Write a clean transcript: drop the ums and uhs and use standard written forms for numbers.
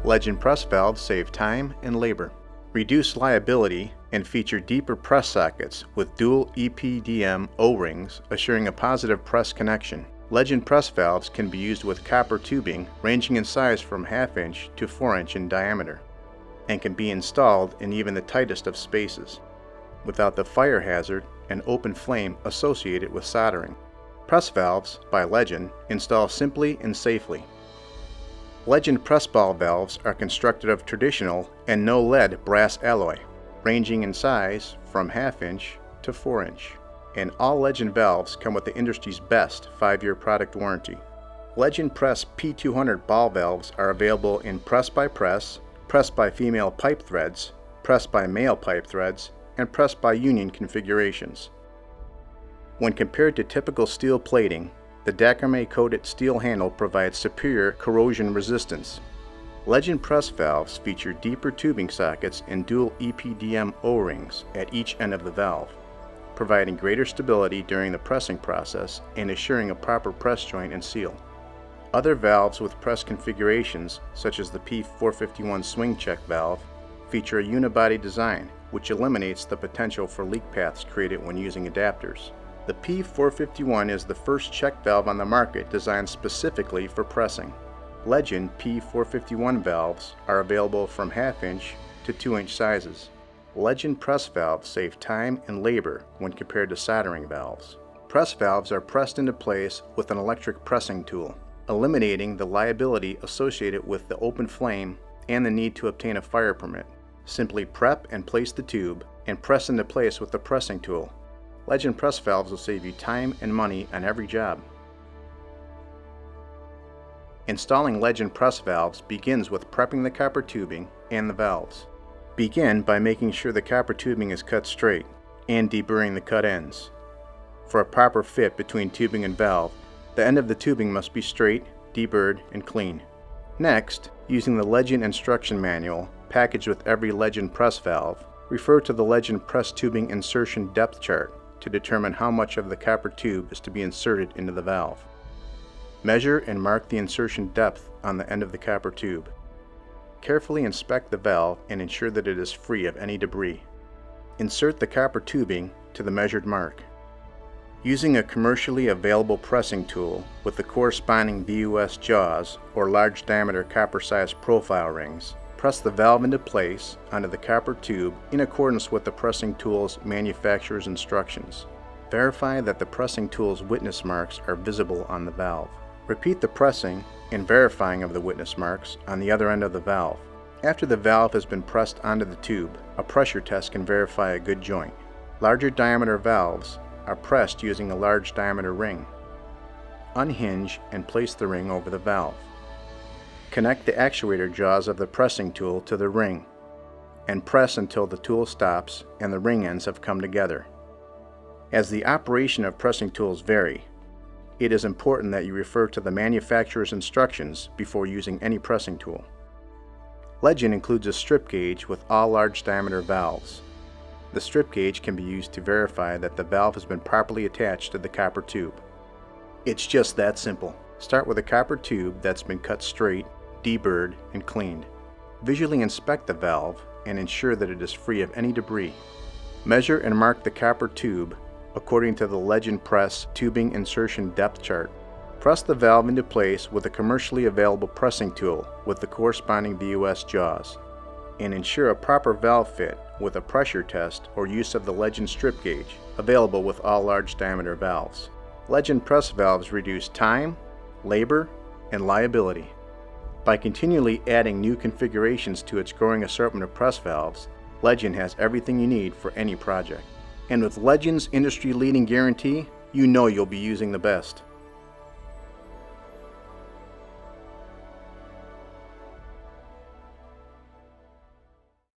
LegendPress valves save time and labor, reduce liability, and feature deeper press sockets with dual EPDM O-rings, assuring a positive press connection. LegendPress valves can be used with copper tubing ranging in size from 1/2 inch to 4 inch in diameter, and can be installed in even the tightest of spaces, without the fire hazard and open flame associated with soldering. Press valves by Legend install simply and safely. Legend press ball valves are constructed of traditional and no lead brass alloy, ranging in size from 1/2 inch to 4 inch. And all Legend valves come with the industry's best 5-year product warranty. LegendPress P200 ball valves are available in press by female pipe threads, press by male pipe threads, and press by union configurations. When compared to typical steel plating, the Dacryme-coated steel handle provides superior corrosion resistance. LegendPress valves feature deeper tubing sockets and dual EPDM O-rings at each end of the valve, providing greater stability during the pressing process and assuring a proper press joint and seal. Other valves with press configurations, such as the P451 swing check valve, feature a unibody design, which eliminates the potential for leak paths created when using adapters. The P451 is the first check valve on the market designed specifically for pressing. Legend P451 valves are available from 1/2 inch to 2 inch sizes. Legend press valves save time and labor when compared to soldering valves. Press valves are pressed into place with an electric pressing tool, eliminating the liability associated with the open flame and the need to obtain a fire permit. Simply prep and place the tube and press into place with the pressing tool. Legend press valves will save you time and money on every job. Installing Legend press valves begins with prepping the copper tubing and the valves. Begin by making sure the copper tubing is cut straight and deburring the cut ends. For a proper fit between tubing and valve, the end of the tubing must be straight, deburred, and clean. Next, using the Legend instruction manual packaged with every Legend press valve, refer to the Legend press tubing insertion depth chart to determine how much of the copper tube is to be inserted into the valve. Measure and mark the insertion depth on the end of the copper tube. Carefully inspect the valve and ensure that it is free of any debris. Insert the copper tubing to the measured mark. Using a commercially available pressing tool with the corresponding VUS jaws or large diameter copper sized profile rings, press the valve into place onto the copper tube in accordance with the pressing tool's manufacturer's instructions. Verify that the pressing tool's witness marks are visible on the valve. Repeat the pressing and verifying of the witness marks on the other end of the valve. After the valve has been pressed onto the tube, a pressure test can verify a good joint. Larger diameter valves are pressed using a large diameter ring. Unhinge and place the ring over the valve. Connect the actuator jaws of the pressing tool to the ring and press until the tool stops and the ring ends have come together. As the operation of pressing tools vary, it is important that you refer to the manufacturer's instructions before using any pressing tool. Legend includes a strip gauge with all large diameter valves. The strip gauge can be used to verify that the valve has been properly attached to the copper tube. It's just that simple. Start with a copper tube that's been cut straight, deburred, and cleaned. Visually inspect the valve and ensure that it is free of any debris. Measure and mark the copper tube according to the LegendPress tubing insertion depth chart. Press the valve into place with a commercially available pressing tool with the corresponding VUS jaws, and ensure a proper valve fit with a pressure test or use of the Legend strip gauge, available with all large diameter valves. Legend press valves reduce time, labor, and liability. By continually adding new configurations to its growing assortment of press valves, Legend has everything you need for any project. And with Legend's industry-leading guarantee, you know you'll be using the best.